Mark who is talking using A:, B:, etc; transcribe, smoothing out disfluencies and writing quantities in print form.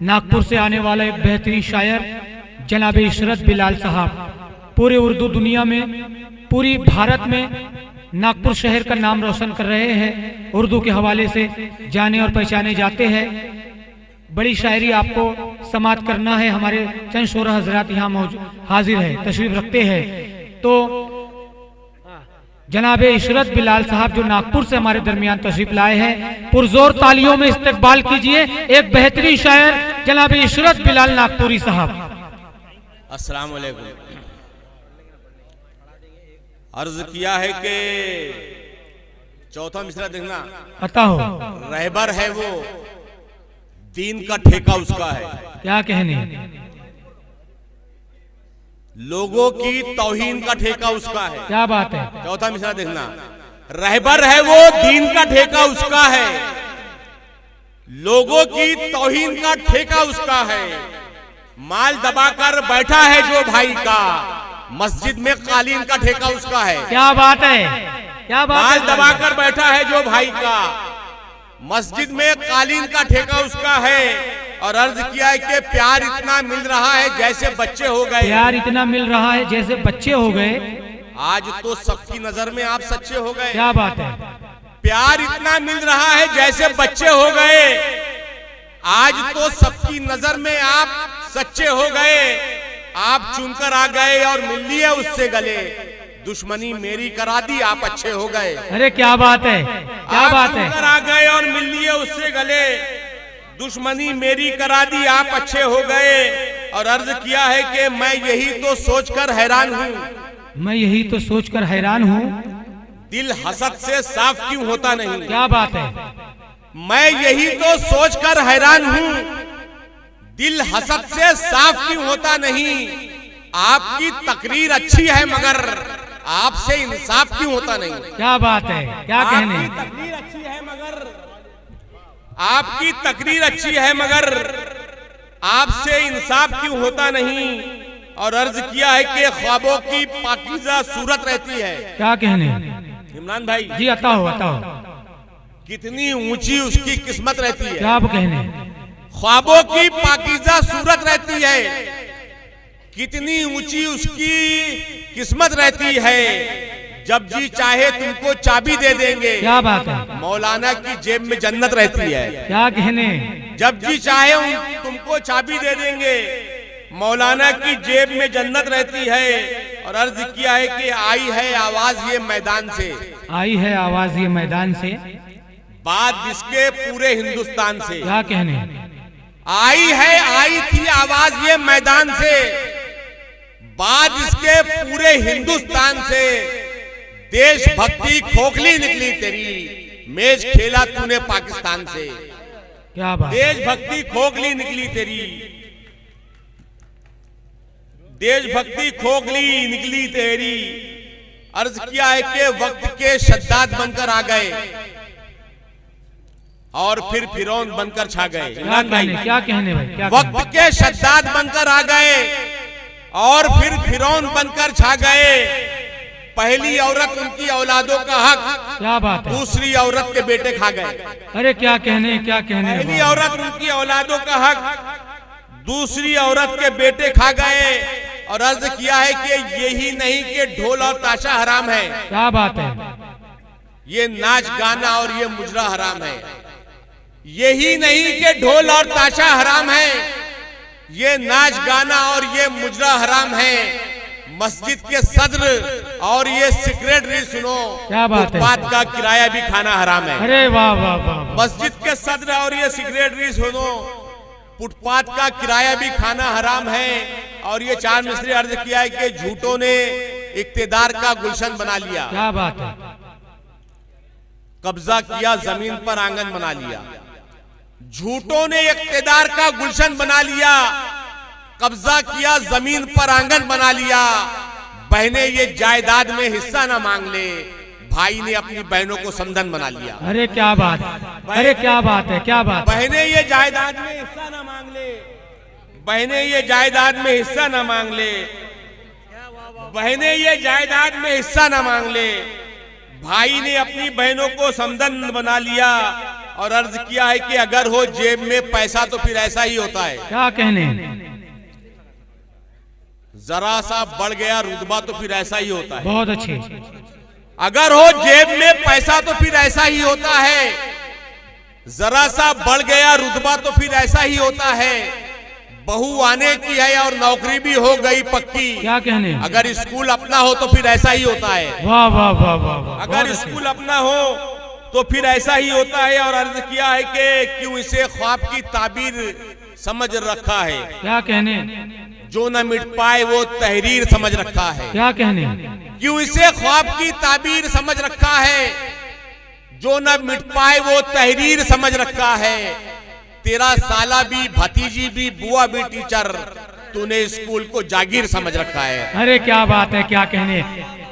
A: नागपुर से आने वाला एक बेहतरीन शायर जनाब इशरत बिलाल साहब पूरे उर्दू दुनिया में, पूरी भारत में नागपुर शहर का नाम रोशन कर रहे हैं। उर्दू के हवाले से जाने और पहचाने जाते हैं। बड़ी शायरी आपको समात करना है। हमारे चंद शोरा हजरात यहाँ हाजिर है, तशरीफ रखते हैं। तो जनाब इशरत बिलाल साहब जो नागपुर से हमारे दरमियान तशरीफ लाए हैं, पुरजोर तालियों में इस्तकबाल कीजिए एक बेहतरीन शायर जनाब इशरत बिलाल नागपुरी साहब।
B: अस्सलाम वालेकुम। अर्ज किया है कि चौथा मिसरा देखना,
A: पता हो
B: रहबर है वो, दीन का ठेका उसका है।
A: क्या कहने,
B: लोगों की तौहीन का ठेका उसका है।
A: क्या बात है।
B: चौथा मिसरा देखना, रहबर है वो, दीन का ठेका उसका है, लोगों की तौहीन का ठेका उसका है। माल दबाकर बैठा है जो भाई का, मस्जिद में कालीन का ठेका उसका है।
A: क्या बात है, क्या बात
B: माल
A: है।
B: दबाकर बैठा है जो भाई का, मस्जिद में कालीन का ठेका उसका है। और अर्ज किया है कि प्यार इतना मिल रहा है जैसे बच्चे हो गए।
A: प्यार इतना मिल रहा है जैसे बच्चे हो गए।
B: आज तो सबकी नजर में आप सच्चे हो गए।
A: क्या बात है।
B: प्यार इतना मिल रहा है जैसे बच्चे हो गए। आज तो सबकी नजर में आप सच्चे हो गए। आप चुनकर आ गए और मिल लिए उससे गले, दुश्मनी मेरी करा दी आप अच्छे हो गए।
A: अरे क्या बात है, क्या बात है।
B: चुनकर आ गए और मिल लिए उससे गले, दुश्मनी मेरी करा दी आप अच्छे हो गए। और अर्ज किया है कि मैं यही तो सोचकर हैरान हूँ,
A: मैं यही तो सोचकर हैरान हूँ,
B: दिल हसद से साफ क्यों होता नहीं।
A: क्या बात है।
B: मैं यही तो सोचकर हैरान हूँ, दिल हसद से साफ क्यों होता नहीं। आपकी तकरीर अच्छी है मगर आपसे इंसाफ क्यों होता नहीं।
A: क्या बात है, क्या कहने।
B: आपकी तकरीर अच्छी है मगर, आपकी तकरीर अच्छी है मगर आपसे इंसाफ क्यों होता नहीं। और अर्ज किया है कि ख्वाबों की पाकीज़ा सूरत रहती है।
A: क्या कहने।
B: इमरान भाई
A: जी अता हो, अता हो।
B: कितनी ऊंची उसकी किस्मत रहती है।
A: क्या कहने।
B: ख्वाबों की पाकीज़ा सूरत रहती है, कितनी ऊंची उसकी किस्मत रहती है। जब जी चाहे तुमको चाबी दे देंगे।
A: क्या बात है।
B: मौलाना की जेब में जन्नत रहती है।
A: क्या कहने।
B: जब जी चाहे तुमको चाबी दे देंगे, मौलाना की जेब में जन्नत रहती है। और अर्ज किया है कि आई है आवाज ये मैदान से,
A: आई है आवाज ये मैदान से,
B: बात जिसके पूरे हिंदुस्तान से।
A: क्या कहने।
B: आई थी आवाज ये मैदान से, बात जिसके पूरे हिंदुस्तान से। देशभक्ति खोखली निकली तेरी, मैच खेला तूने पाकिस्तान से।
A: क्या बात।
B: देशभक्ति खोखली निकली तेरी, देशभक्ति खोखली निकली तेरी। अर्ज किया है कि वक्त के शद्दाद बनकर आ गए और फिर फिरौन बनकर छा गए।
A: क्या कहने, क्या कहने भाई, क्या
B: वक्त के शद्दाद बनकर आ गए और फिर फिरौन बनकर छा गए। पहली औरत उनकी औलादों का हक,
A: क्या बात है।
B: दूसरी औरत के बेटे खा गए।
A: अरे क्या कहने, क्या कहने।
B: पहली औरत उनकी औलादों का हक, दूसरी औरत के बेटे खा गए। और अर्ज किया है कि यही नहीं कि ढोल और ताशा हराम है।
A: क्या बात है।
B: ये नाच गाना और ये मुजरा हराम है। यही नहीं कि ढोल और ताशा हराम है, ये नाच गाना और ये मुजरा हराम है। मस्जिद के सदर और ये सेक्रेटरी सुनो,
A: क्या बात है।
B: फुटपाथ का किराया भी खाना हराम है।
A: अरे वाह वाह वाह।
B: मस्जिद के सदर और ये सेक्रेटरी सुनो, फुटपाथ का किराया भी खाना हराम है। और ये चार मिसरे अर्ज किया है कि झूठों ने इक्तिदार का गुलशन बना लिया।
A: क्या बात है।
B: कब्जा किया जमीन पर आंगन बना लिया। झूठों ने इक्तिदार का गुलशन बना लिया, कब्जा किया जमीन पर आंगन बना लिया। बहनें ये जायदाद में हिस्सा ना मांग ले, भाई ने अपनी बहनों को समधन बना लिया।
A: अरे क्या बात, अरे क्या बात है, क्या बात।
B: बहनें ये जायदाद में हिस्सा ना मांग ले, बहनें ये जायदाद में हिस्सा ना मांग ले, बहनें ये जायदाद में हिस्सा ना मांग ले। भाई ने अपनी बहनों को समधन बना लिया। और अर्ज किया है कि अगर हो जेब में पैसा तो फिर ऐसा ही होता है।
A: क्या कहने,
B: जरा सा बढ़ गया रुतबा तो फिर ऐसा ही होता है।
A: बहुत अच्छे।
B: अगर हो जेब में पैसा तो फिर ऐसा ही होता है, जरा सा बढ़ गया रुतबा तो फिर ऐसा ही होता है। बहू आने की है और नौकरी भी हो गई पक्की,
A: क्या कहने,
B: अगर स्कूल अपना हो तो फिर ऐसा ही होता है।
A: वाह वाह वाह वाह वाह,
B: अगर स्कूल अपना हो तो फिर ऐसा ही होता है। और अर्ज किया है कि क्यों इसे ख्वाब की ताबीर समझ रखा है,
A: क्या कहने,
B: जो न मिट पाए वो तहरीर समझ रखा है।
A: क्या कहने,
B: क्यों इसे ख्वाब की ताबीर समझ रखा है, जो न मिट पाए वो तहरीर समझ रखा है। तेरा साला भी, भतीजी भी, बुआ भी टीचर, तूने स्कूल को जागीर समझ रखा है।
A: अरे क्या बात है, क्या कहने।